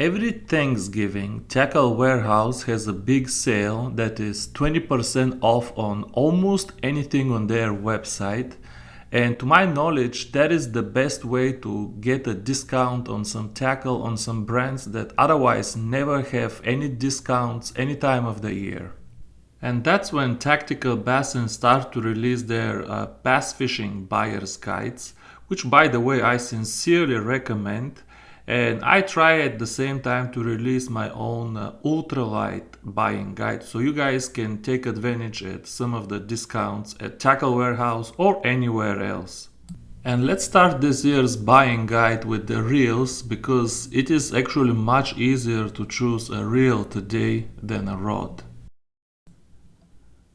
Every Thanksgiving, Tackle Warehouse has a big sale that is 20% off on almost anything on their website. And to my knowledge, that is the best way to get a discount on some tackle on some brands that otherwise never have any discounts any time of the year. And that's when Tactical Bassins start to release their bass fishing buyer's guides, which by the way I sincerely recommend. And I try at the same time to release my own Ultralight buying guide, so you guys can take advantage at some of the discounts at Tackle Warehouse or anywhere else. And let's start this year's buying guide with the reels, because it is actually much easier to choose a reel today than a rod.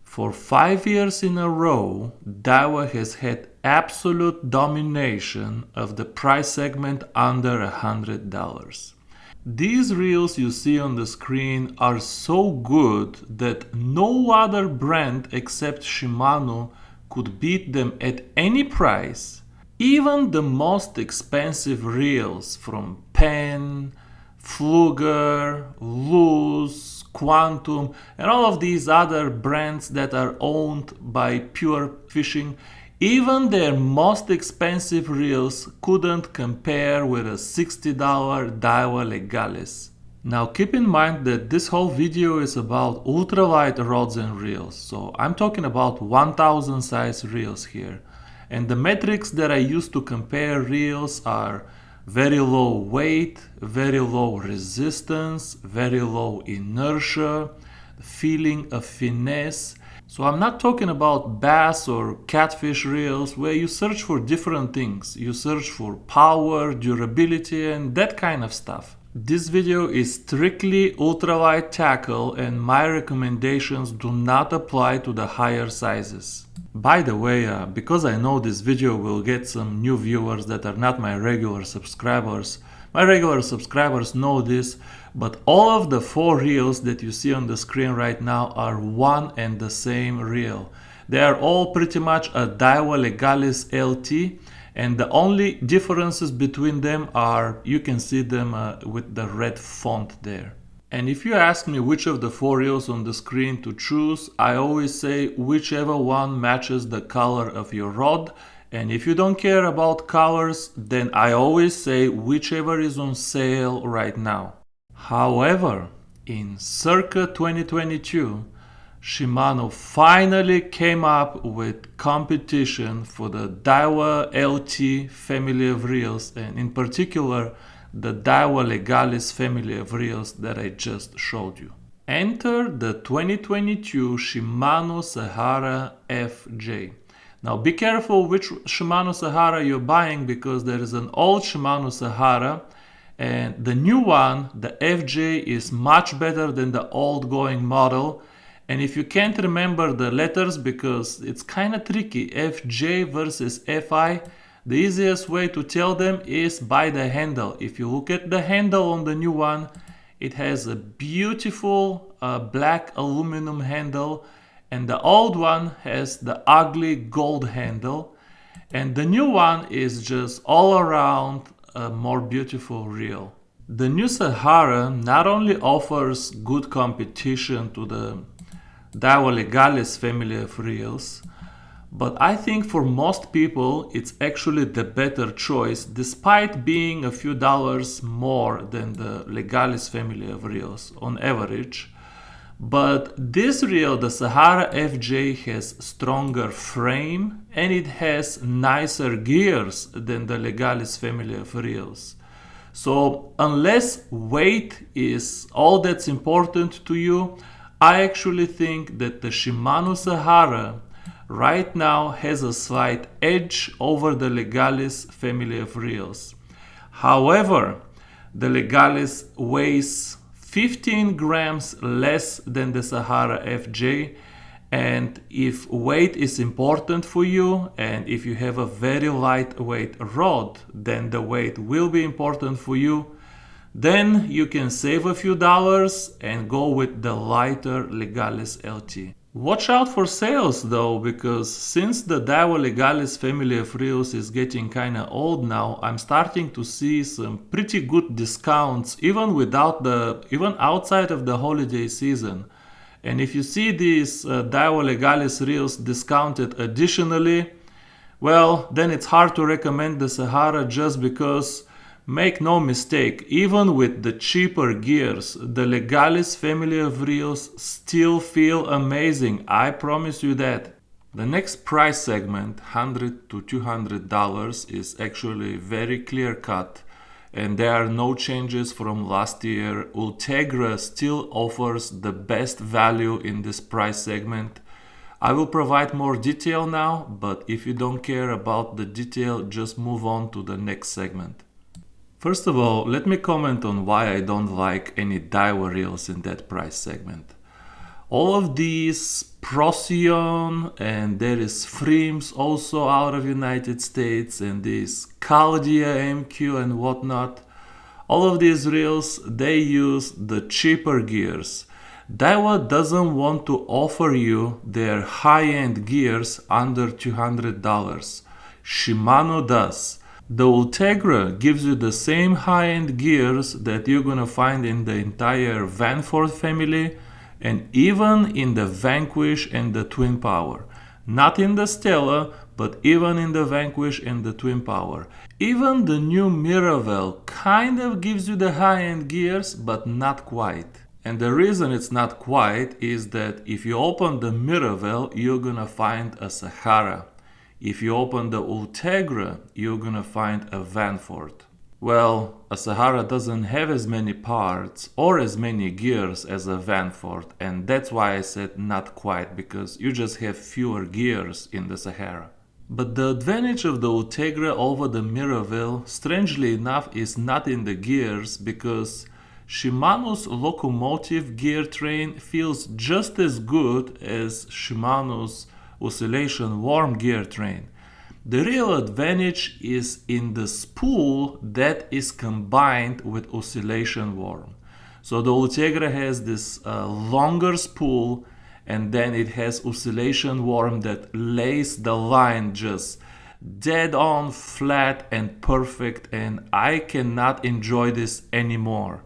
For 5 years in a row, Daiwa has had absolute domination of the price segment under $100. These reels you see on the screen are so good that no other brand except Shimano could beat them at any price. Even the most expensive reels from Penn, Fluger, Luz, Quantum, and all of these other brands that are owned by Pure Fishing, even their most expensive reels couldn't compare with a $60 Daiwa Legalis. Now keep in mind that this whole video is about ultralight rods and reels, so I'm talking about 1000 size reels here. And the metrics that I use to compare reels are very low weight, very low resistance, very low inertia, feeling of finesse. So I'm not talking about bass or catfish reels where you search for different things. You search for power, durability, and that kind of stuff. This video is strictly ultralight tackle, and my recommendations do not apply to the higher sizes. By the way, because I know this video will get some new viewers that are not my regular subscribers, my regular subscribers know this, but all of the 4 reels that you see on the screen right now are one and the same reel. They are all pretty much a Daiwa Legalis LT, and the only differences between them are, you can see them with the red font there. And if you ask me which of the 4 reels on the screen to choose, I always say whichever one matches the color of your rod. And if you don't care about colors, then I always say whichever is on sale right now. However, in circa 2022, Shimano finally came up with competition for the Daiwa LT family of reels, and in particular the Daiwa Legalis family of reels that I just showed you. Enter the 2022 Shimano Sahara FJ. Now be careful which Shimano Sahara you're buying, because there is an old Shimano Sahara and the new one, the FJ, is much better than the old going model. And if you can't remember the letters, because it's kind of tricky, FJ versus FI, the easiest way to tell them is by the handle. If you look at the handle on the new one, it has a beautiful black aluminum handle, and the old one has the ugly gold handle, and the new one is just all around a more beautiful reel. The new Sahara not only offers good competition to the Daiwa Legalis family of reels, but I think for most people it's actually the better choice, despite being a few dollars more than the Legalis family of reels on average. But this reel, the Sahara FJ, has stronger frame and it has nicer gears than the Legalis family of reels. So unless weight is all that's important to you, I actually think that the Shimano Sahara right now has a slight edge over the Legalis family of reels. However, the Legalis weighs 15 grams less than the Sahara FJ, and if weight is important for you and if you have a very lightweight rod, then the weight will be important for you. Then you can save a few dollars and go with the lighter Legalis LT. Watch out for sales though, because since the Daiwa Legalis family of reels is getting kinda old now, I'm starting to see some pretty good discounts even outside of the holiday season. And if you see these Daiwa Legalis reels discounted additionally, well, then it's hard to recommend the Sahara just because, make no mistake, even with the cheaper gears, the Legalis family of reels still feel amazing, I promise you that. The next price segment, $100 to $200, is actually very clear cut, and there are no changes from last year. Ultegra still offers the best value in this price segment. I will provide more detail now, but if you don't care about the detail, just move on to the next segment. First of all, let me comment on why I don't like any Daiwa reels in that price segment. All of these Procyon, and there is Freems also out of United States, and these Caldia MQ and whatnot. All of these reels, they use the cheaper gears. Daiwa doesn't want to offer you their high-end gears under $200. Shimano does. The Ultegra gives you the same high-end gears that you're gonna find in the entire Vanford family and even in the Vanquish and the Twin Power. Not in the Stella, but even in the Vanquish and the Twin Power. Even the new Miravel kind of gives you the high-end gears, but not quite. And the reason it's not quite is that if you open the Miravel, you're gonna find a Sahara. If you open the Ultegra, you're gonna find a Vanford. Well, a Sahara doesn't have as many parts or as many gears as a Vanford, and that's why I said not quite, because you just have fewer gears in the Sahara. But the advantage of the Ultegra over the Miravel, strangely enough, is not in the gears, because Shimano's locomotive gear train feels just as good as Shimano's oscillation worm gear train. The real advantage is in the spool that is combined with oscillation worm. So the Ultegra has this longer spool, and then it has oscillation worm that lays the line just dead on, flat and perfect, and I cannot enjoy this anymore.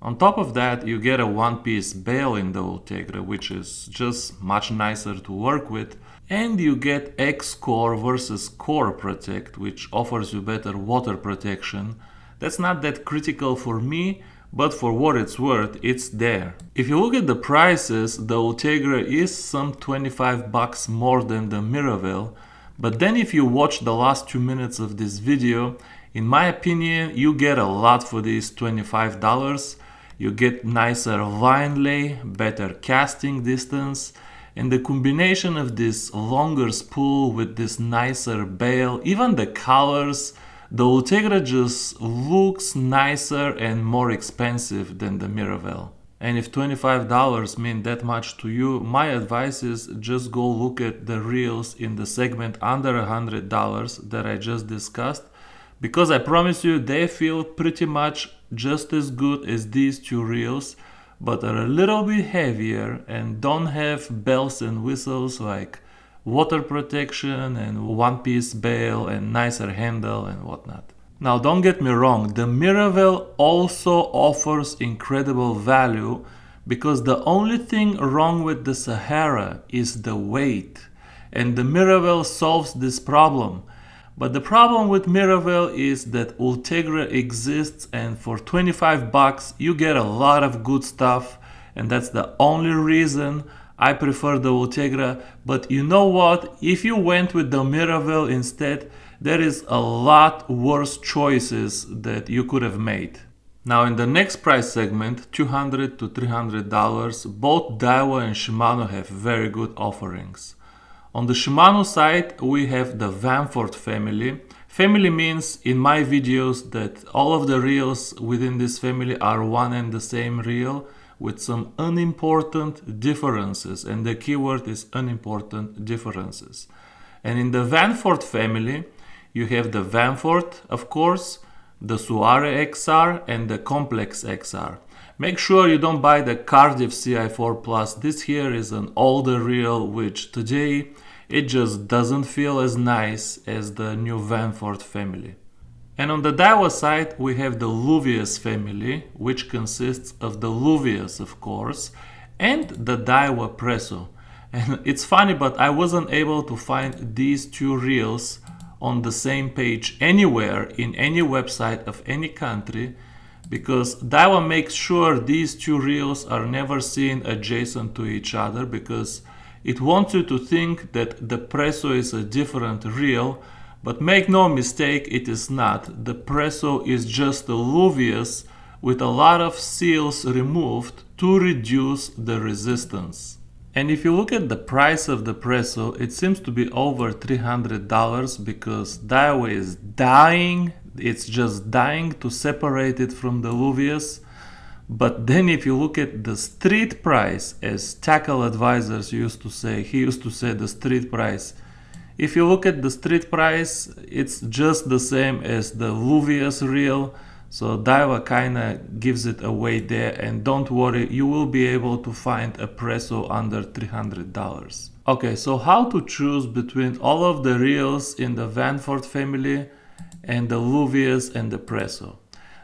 On top of that, you get a one-piece bail in the Ultegra, which is just much nicer to work with, and you get X-Core versus Core Protect, which offers you better water protection. That's not that critical for me, but for what it's worth, it's there. If you look at the prices, the Ultegra is some $25 more than the Miravel, but then if you watch the last 2 minutes of this video, in my opinion, you get a lot for these $25. You get nicer line lay, better casting distance, and the combination of this longer spool with this nicer bail, even the colors, the Ultegra just looks nicer and more expensive than the Miravel. And if $25 mean that much to you, my advice is just go look at the reels in the segment under $100 that I just discussed, because I promise you they feel pretty much just as good as these two reels, but are a little bit heavier and don't have bells and whistles like water protection and one-piece bail and nicer handle and whatnot. Now don't get me wrong, the Miravel also offers incredible value, because the only thing wrong with the Sahara is the weight, and the Miravel solves this problem. But the problem with Miravel is that Ultegra exists, and for $25 you get a lot of good stuff, and that's the only reason I prefer the Ultegra. But you know what? If you went with the Miravel instead, there is a lot worse choices that you could have made. Now in the next price segment, $200 to $300, both Daiwa and Shimano have very good offerings. On the Shimano side, we have the Vanford family. Family means in my videos that all of the reels within this family are one and the same reel with some unimportant differences, and the keyword is unimportant differences. And in the Vanford family, you have the Vanford, of course, the Sahara XR and the Complex XR. Make sure you don't buy the Cardiff CI4 Plus. This here is an older reel which today it just doesn't feel as nice as the new Vanford family. And on the Daiwa side we have the Luvius family, which consists of the Luvius of course and the Daiwa Presso. And it's funny, but I wasn't able to find these two reels on the same page anywhere in any website of any country, because Daiwa makes sure these two reels are never seen adjacent to each other, because it wants you to think that the Presso is a different reel, but make no mistake, it is not. The Presso is just a Luvius with a lot of seals removed to reduce the resistance. And if you look at the price of the Presso, it seems to be over $300 because Daiwa is dying. It's just dying to separate it from the Luvius. But then if you look at the street price, as Tackle Advisors used to say, he used to say the street price. If you look at the street price, it's just the same as the Luvius reel. So Daiwa kinda gives it away there, and don't worry, you will be able to find a Presso under $300. Okay, so how to choose between all of the reels in the Vanford family and the Luvius and the Presso?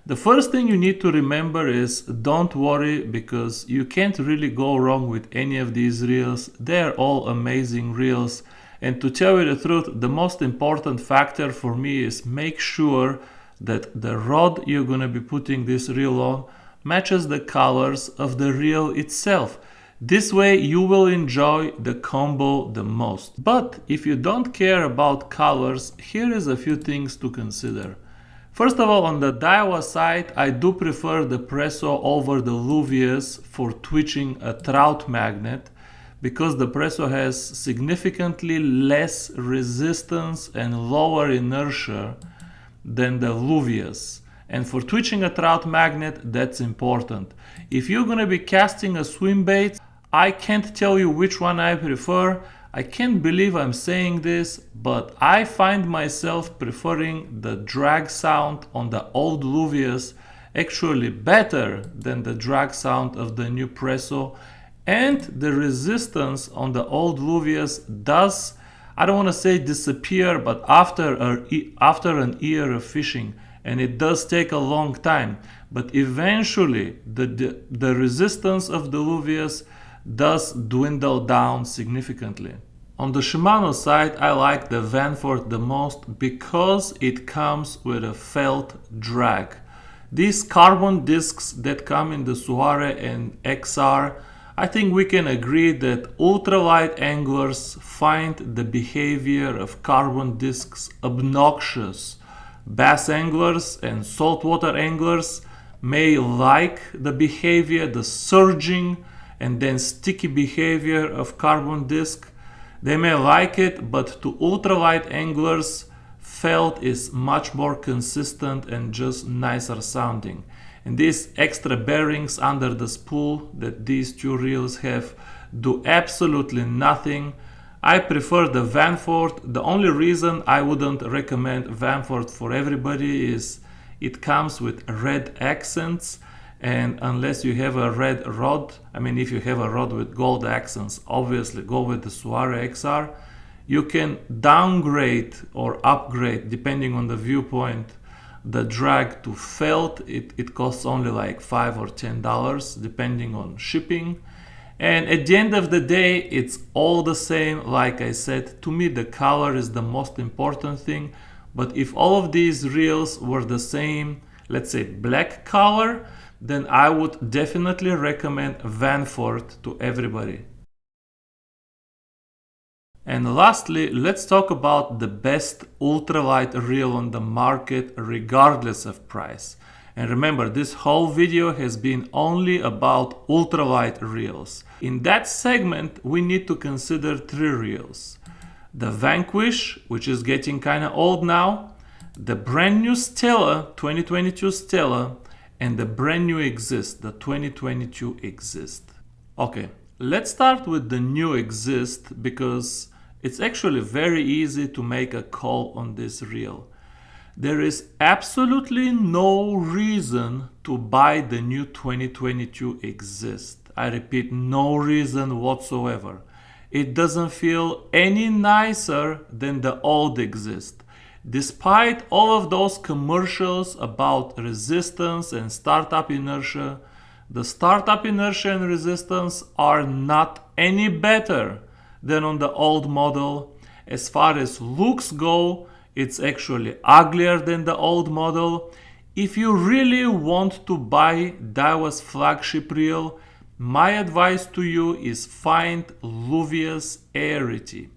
The first thing you need to remember is don't worry, because you can't really go wrong with any of these reels. They're all amazing reels, and to tell you the truth, the most important factor for me is make sure that the rod you're going to be putting this reel on matches the colors of the reel itself. This way you will enjoy the combo the most. But if you don't care about colors, here is a few things to consider. First of all, on the Daiwa side, I do prefer the Presso over the Luvius for twitching a trout magnet, because the Presso has significantly less resistance and lower inertia than the Luvius. And for twitching a trout magnet, that's important. If you're gonna be casting a swim bait, I can't tell you which one I prefer. I can't believe I'm saying this, but I find myself preferring the drag sound on the old Luvius actually better than the drag sound of the new Presso. And the resistance on the old Luvius does, I don't want to say disappear, but after an year of fishing, and it does take a long time, but eventually the resistance of the Luvius does dwindle down significantly. On the Shimano side, I like the Vanford the most because it comes with a felt drag. These carbon discs that come in the Sahara and XR, I think we can agree that ultralight anglers find the behavior of carbon discs obnoxious. Bass anglers and saltwater anglers may like the behavior, the surging and then sticky behavior of carbon disc. They may like it, but to ultralight anglers, felt is much more consistent and just nicer sounding. And these extra bearings under the spool that these two reels have do absolutely nothing. I prefer the Vanford. The only reason I wouldn't recommend Vanford for everybody is it comes with red accents, and unless you have a red rod, I mean if you have a rod with gold accents, obviously go with the Sahara XR. You can downgrade or upgrade depending on the viewpoint the drag to felt. It costs only like $5 or $10 depending on shipping, and at the end of the day it's all the same. Like I said, to me the color is the most important thing, but if all of these reels were the same, let's say black color, then I would definitely recommend Vanford to everybody. And lastly, let's talk about the best ultralight reel on the market regardless of price. And remember, this whole video has been only about ultralight reels. In that segment, we need to consider three reels: the Vanquish, which is getting kind of old now, the brand new Stella, 2022 Stella, and the brand new Exist, the 2022 Exist. Okay, let's start with the new Exist because it's actually very easy to make a call on this reel. There is absolutely no reason to buy the new 2022 Exist. I repeat, no reason whatsoever. It doesn't feel any nicer than the old Exist. Despite all of those commercials about resistance and startup inertia, the startup inertia and resistance are not any better than on the old model. As far as looks go, it's actually uglier than the old model. If you really want to buy Daiwa's flagship reel, my advice to you is find Luvia's Arity.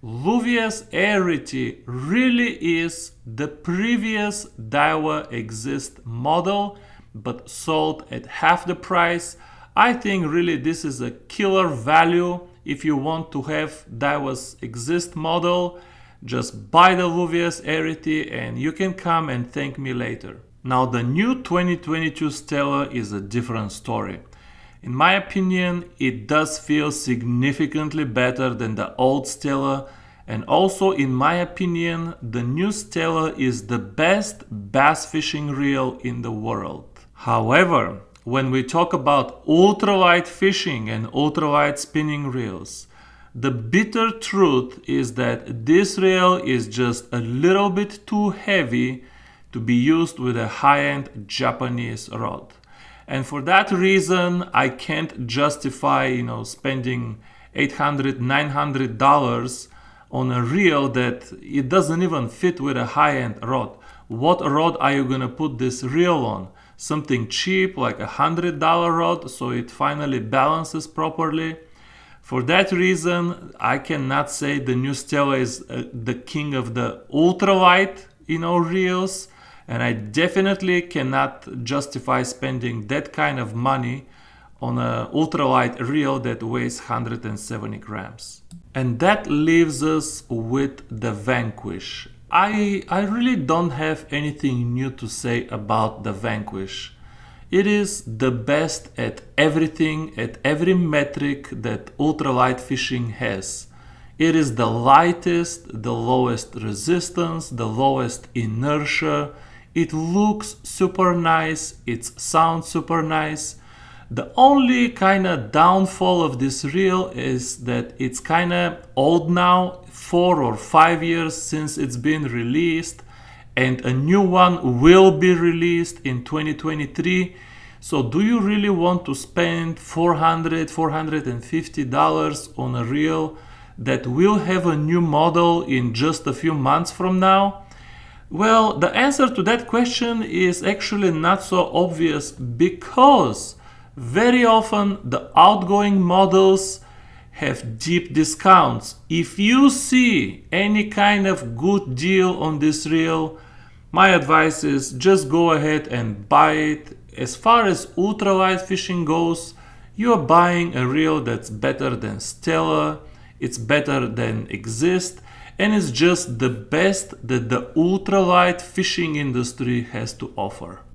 Luvia's Arity really is the previous Daiwa Exist model, but sold at half the price. I think really this is a killer value if you want to have Daiwa's Exist model. Just buy the Luvia's Arity and you can come and thank me later. Now the new 2022 Stella is a different story. In my opinion, it does feel significantly better than the old Stella, and also in my opinion, the new Stella is the best bass fishing reel in the world. However, when we talk about ultralight fishing and ultralight spinning reels, the bitter truth is that this reel is just a little bit too heavy to be used with a high-end Japanese rod. And for that reason, I can't justify, spending $800, $900 on a reel that it doesn't even fit with a high-end rod. What rod are you gonna put this reel on? Something cheap like a $100 rod so it finally balances properly? For that reason, I cannot say the new Stella is the king of the ultralight, reels, and I definitely cannot justify spending that kind of money on an ultralight reel that weighs 170 grams. And that leaves us with the Vanquish. I really don't have anything new to say about the Vanquish. It is the best at everything, at every metric that ultralight fishing has. It is the lightest, the lowest resistance, the lowest inertia. It looks super nice, it sounds super nice. The only kind of downfall of this reel is that it's kind of old now, 4 or 5 years since it's been released, and a new one will be released in 2023. So do you really want to spend $400, $450 on a reel that will have a new model in just a few months from now? Well, the answer to that question is actually not so obvious, because very often the outgoing models have deep discounts. If you see any kind of good deal on this reel, my advice is just go ahead and buy it. As far as ultralight fishing goes, you're buying a reel that's better than Stella, it's better than Exist, and it's just the best that the ultralight fishing industry has to offer.